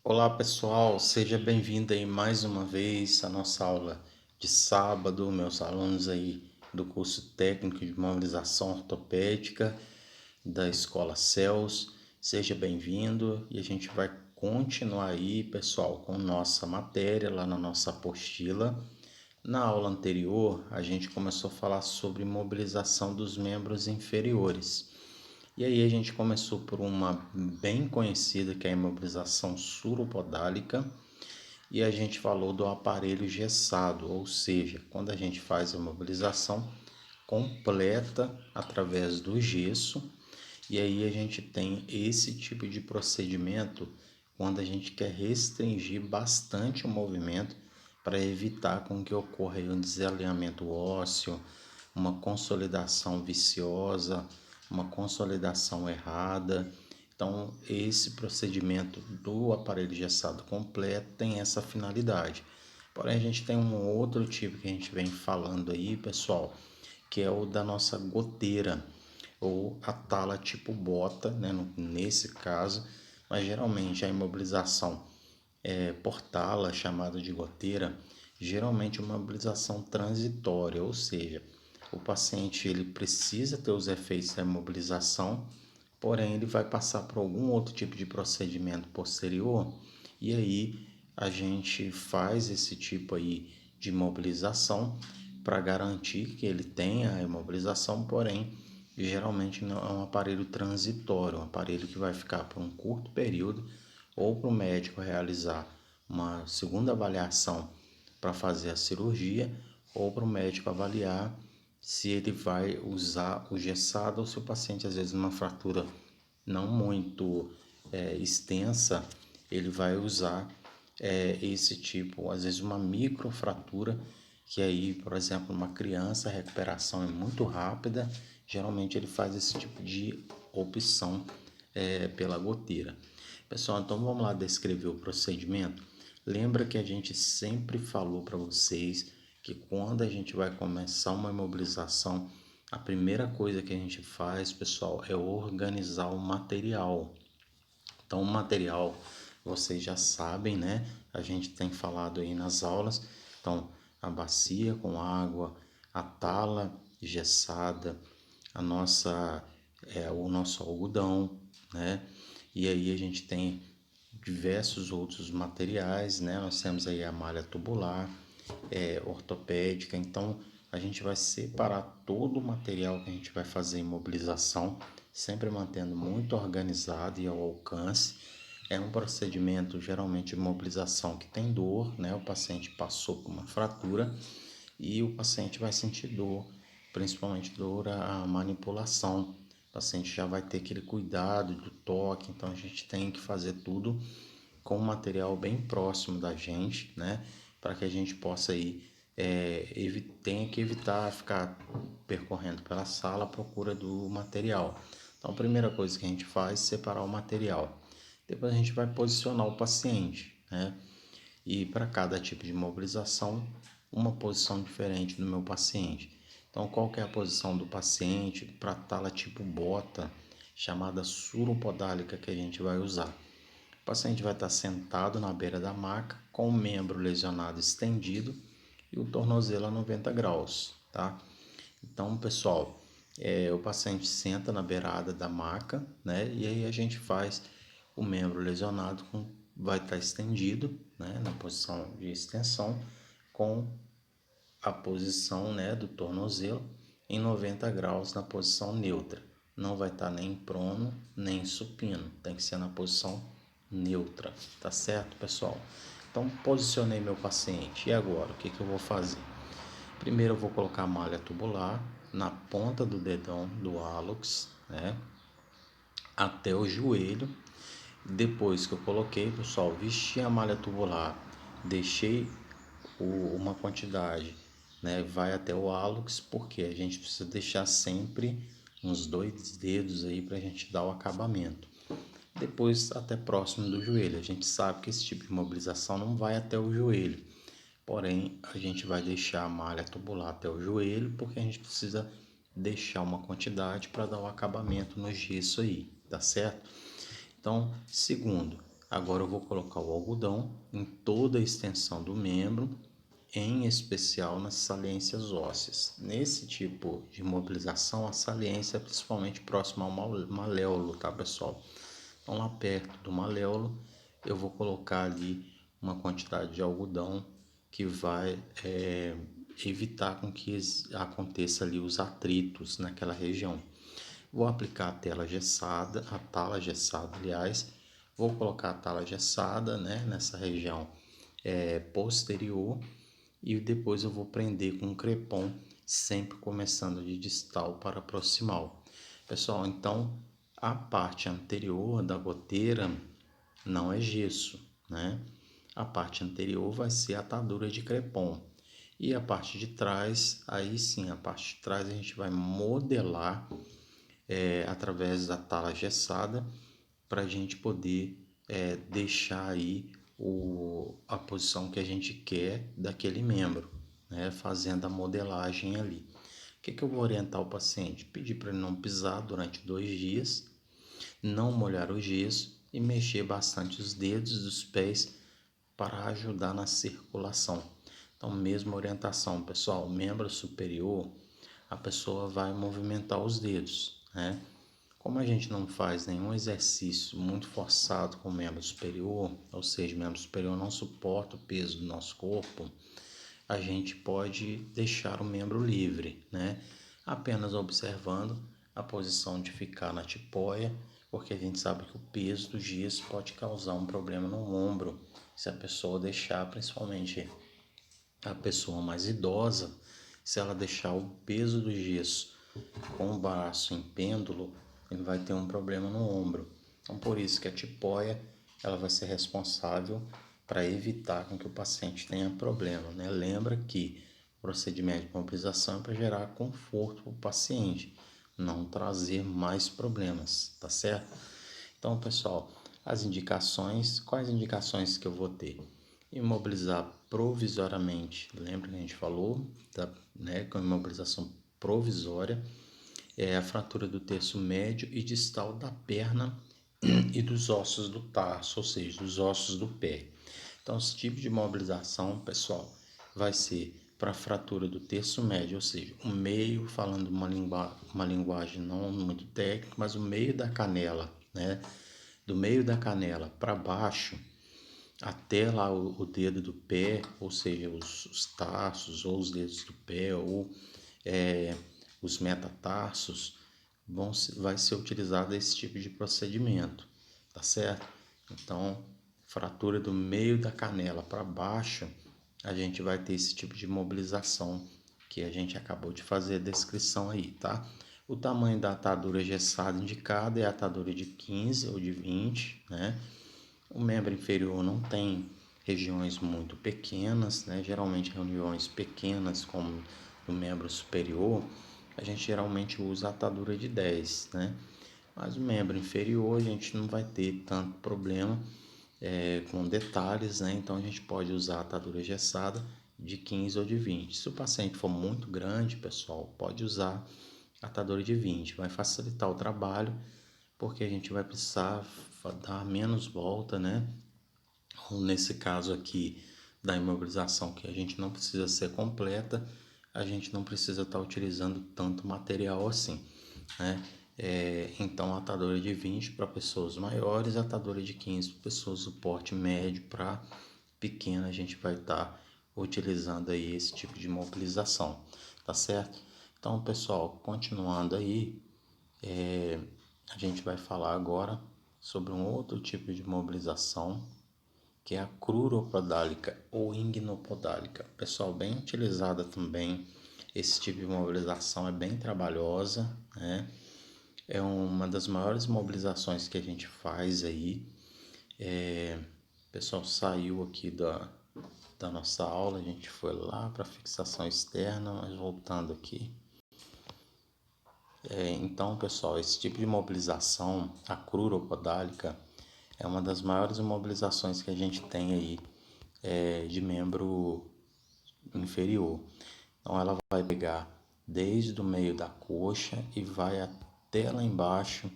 Olá pessoal, seja bem-vindo aí mais uma vez à nossa aula de sábado, meus alunos aí do curso técnico de mobilização ortopédica da Escola CELS, seja bem-vindo e a gente vai continuar aí, pessoal, com nossa matéria lá na nossa apostila. Na aula anterior, a gente começou a falar sobre mobilização dos membros inferiores. E aí a gente começou por uma bem conhecida que é a imobilização suropodálica e a gente falou do aparelho gessado, ou seja, quando a gente faz a imobilização completa através do gesso. E aí a gente tem esse tipo de procedimento quando a gente quer restringir bastante o movimento para evitar com que ocorra um desalinhamento ósseo, uma consolidação viciosa, uma consolidação errada. Então, esse procedimento do aparelho gessado completo tem essa finalidade. Porém, a gente tem um outro tipo que a gente vem falando aí, pessoal, que é o da nossa goteira ou a tala tipo bota, né, nesse caso, mas geralmente a imobilização por tala, chamada de goteira, geralmente é uma imobilização transitória, ou seja, o paciente ele precisa ter os efeitos da imobilização, porém ele vai passar por algum outro tipo de procedimento posterior e aí a gente faz esse tipo aí de imobilização para garantir que ele tenha a imobilização, porém geralmente não é um aparelho transitório, um aparelho que vai ficar por um curto período ou para o médico realizar uma segunda avaliação para fazer a cirurgia ou para o médico avaliar se ele vai usar o gessado ou se o paciente às vezes uma fratura não muito extensa, ele vai usar esse tipo, às vezes uma microfratura, que aí, por exemplo, uma criança, a recuperação é muito rápida, geralmente ele faz esse tipo de opção pela goteira. Pessoal, então vamos lá descrever o procedimento. Lembra que a gente sempre falou para vocês que quando a gente vai começar uma imobilização, a primeira coisa que a gente faz, pessoal, é organizar o material. Então, o material vocês já sabem, né? A gente tem falado aí nas aulas. Então, a bacia com água, a tala engessada, o nosso algodão, né? E aí a gente tem diversos outros materiais, né? Nós temos aí a malha tubular, ortopédica. Então, a gente vai separar todo o material que a gente vai fazer em mobilização, sempre mantendo muito organizado e ao alcance. É um procedimento geralmente de mobilização que tem dor, né? O paciente passou por uma fratura e o paciente vai sentir dor, principalmente dor à manipulação. O paciente já vai ter aquele cuidado do toque, então a gente tem que fazer tudo com um material bem próximo da gente, né? Para que a gente possa aí tenha que evitar ficar percorrendo pela sala à procura do material. Então, a primeira coisa que a gente faz é separar o material. Depois a gente vai posicionar o paciente, né? E para cada tipo de mobilização, uma posição diferente do meu paciente. Então, qual que é a posição do paciente para a tala tipo bota, chamada suropodálica, que a gente vai usar? O paciente vai estar sentado na beira da maca, com o membro lesionado estendido e o tornozelo a 90 graus, tá? Então, pessoal, o paciente senta na beirada da maca, né? E aí a gente faz o membro lesionado vai estar estendido, né? Na posição de extensão, com a posição, né, do tornozelo em 90 graus na posição neutra. Não vai estar nem prono, nem supino. Tem que ser na posição neutra, tá certo, pessoal? Então, posicionei meu paciente. E agora, o que eu vou fazer? Primeiro eu vou colocar a malha tubular na ponta do dedão do hálux, né, até o joelho. Depois que eu coloquei, pessoal, vesti a malha tubular, deixei uma quantidade, né, vai até o hálux, porque a gente precisa deixar sempre uns 2 dedos aí para a gente dar o acabamento. Depois até próximo do joelho. A gente sabe que esse tipo de mobilização não vai até o joelho, porém a gente vai deixar a malha tubular até o joelho, porque a gente precisa deixar uma quantidade para dar o acabamento no gesso aí, tá certo? Então, segundo, Agora eu vou colocar o algodão em toda a extensão do membro, em especial nas saliências ósseas. Nesse tipo de mobilização, a saliência é principalmente próxima ao maléolo, tá, pessoal? Então, lá perto do maléolo, eu vou colocar ali uma quantidade de algodão que vai evitar com que aconteça ali os atritos naquela região. Vou aplicar a tala gessada, aliás, vou colocar a tala gessada, né, nessa região posterior, e depois eu vou prender com um crepom, sempre começando de distal para proximal. Pessoal, então a parte anterior da goteira não é gesso, né? A parte anterior vai ser atadura de crepom. E a parte de trás, aí sim, a parte de trás a gente vai modelar através da tala gessada para a gente poder deixar aí a posição que a gente quer daquele membro, né? Fazendo a modelagem ali. O que eu vou orientar o paciente? Pedir para ele não pisar durante 2 dias, não molhar o gesso e mexer bastante os dedos dos pés para ajudar na circulação. Então, mesma orientação, pessoal, membro superior, a pessoa vai movimentar os dedos, né? Como a gente não faz nenhum exercício muito forçado com o membro superior, ou seja, o membro superior não suporta o peso do nosso corpo, a gente pode deixar o membro livre, né? Apenas observando a posição de ficar na tipóia, porque a gente sabe que o peso do gesso pode causar um problema no ombro, se a pessoa deixar, principalmente a pessoa mais idosa, se ela deixar o peso do gesso com o braço em pêndulo, ele vai ter um problema no ombro. Então, por isso que a tipóia ela vai ser responsável para evitar com que o paciente tenha problema, né? Lembra que o procedimento de mobilização é para gerar conforto para o paciente, não trazer mais problemas, tá certo? Então, pessoal, quais indicações que eu vou ter? Imobilizar provisoriamente, lembra que a gente falou, né, com imobilização provisória, é a fratura do terço médio e distal da perna e dos ossos do tarso, ou seja, dos ossos do pé. Então, esse tipo de mobilização, pessoal, vai ser para fratura do terço médio, ou seja, o meio, falando uma linguagem não muito técnica, mas o meio da canela, né? Do meio da canela para baixo, até lá o dedo do pé, ou seja, os tarsos ou os dedos do pé, ou os metatarsos, vai ser utilizado esse tipo de procedimento, tá certo? Então, fratura do meio da canela para baixo, a gente vai ter esse tipo de mobilização que a gente acabou de fazer a descrição aí, tá? O tamanho da atadura gessada indicada é a atadura de 15 ou de 20, né? O membro inferior não tem regiões muito pequenas, né? Geralmente regiões pequenas como o membro superior, a gente geralmente usa a atadura de 10, né? Mas o membro inferior a gente não vai ter tanto problema com detalhes, né? Então a gente pode usar a atadura engessada de 15 ou de 20. Se o paciente for muito grande, pessoal, pode usar a atadura de 20. Vai facilitar o trabalho, porque a gente vai precisar dar menos volta, né? Ou nesse caso aqui da imobilização, que a gente não precisa ser completa, a gente não precisa estar utilizando tanto material assim, né? Então, atadura de 20 para pessoas maiores, atadura de 15 para pessoas do porte médio para pequena, a gente vai estar utilizando aí esse tipo de mobilização, tá certo? Então, pessoal, continuando aí, a gente vai falar agora sobre um outro tipo de mobilização, que é a cruropodálica ou ignopodálica. Pessoal, bem utilizada também. Esse tipo de mobilização é bem trabalhosa, né? É uma das maiores mobilizações que a gente faz aí. O pessoal saiu aqui da nossa aula, a gente foi lá para fixação externa, mas voltando aqui. Então, pessoal, esse tipo de mobilização, a cruropodálica, é uma das maiores imobilizações que a gente tem aí de membro inferior. Então ela vai pegar desde o meio da coxa e vai até lá embaixo,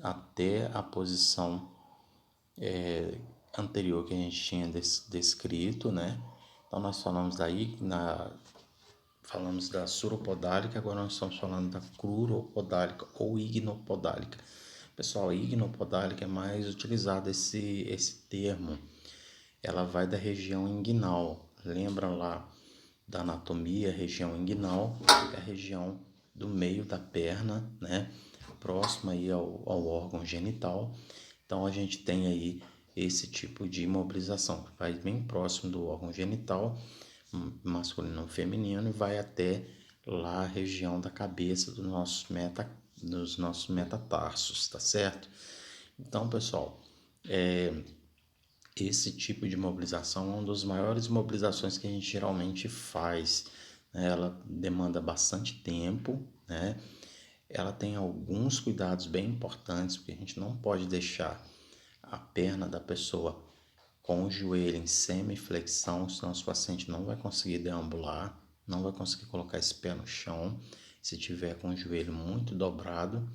até a posição anterior que a gente tinha descrito, né? Então nós falamos falamos da suropodálica, agora nós estamos falando da cruropodálica ou ignopodálica. Pessoal, a ignopodálica é mais utilizado esse termo. Ela vai da região inguinal. Lembra lá da anatomia, região inguinal, que é a região do meio da perna, né? Próxima aí ao órgão genital. Então a gente tem aí esse tipo de imobilização, que vai bem próximo do órgão genital, masculino ou feminino, e vai até lá a região da cabeça dos nossos metatarsos, tá certo? Então, pessoal, esse tipo de mobilização é uma das maiores mobilizações que a gente geralmente faz, né? Ela demanda bastante tempo, né? Ela tem alguns cuidados bem importantes, porque a gente não pode deixar a perna da pessoa com o joelho em semiflexão, senão o paciente não vai conseguir deambular, não vai conseguir colocar esse pé no chão, se tiver com o joelho muito dobrado.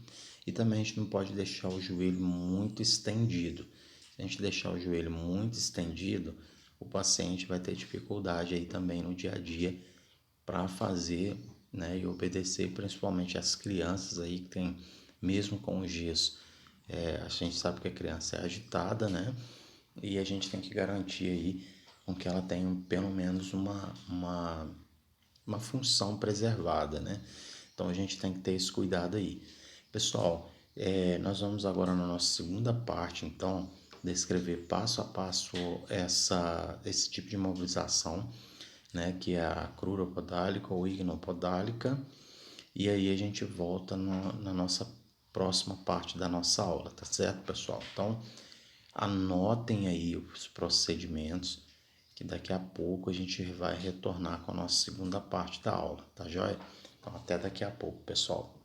E também a gente não pode deixar o joelho muito estendido. Se a gente deixar o joelho muito estendido, o paciente vai ter dificuldade aí também no dia a dia para fazer, né, e obedecer, principalmente as crianças aí que tem, mesmo com o gesso, a gente sabe que a criança é agitada, né? E a gente tem que garantir aí com que ela tenha pelo menos uma função preservada, né? Então a gente tem que ter esse cuidado aí. Pessoal, nós vamos agora na nossa segunda parte, então, descrever passo a passo esse tipo de mobilização, né? Que é a cruropodálica ou ignopodálica. E aí a gente volta na nossa próxima parte da nossa aula, tá certo, pessoal? Então, anotem aí os procedimentos, que daqui a pouco a gente vai retornar com a nossa segunda parte da aula, tá joia? Então, até daqui a pouco, pessoal.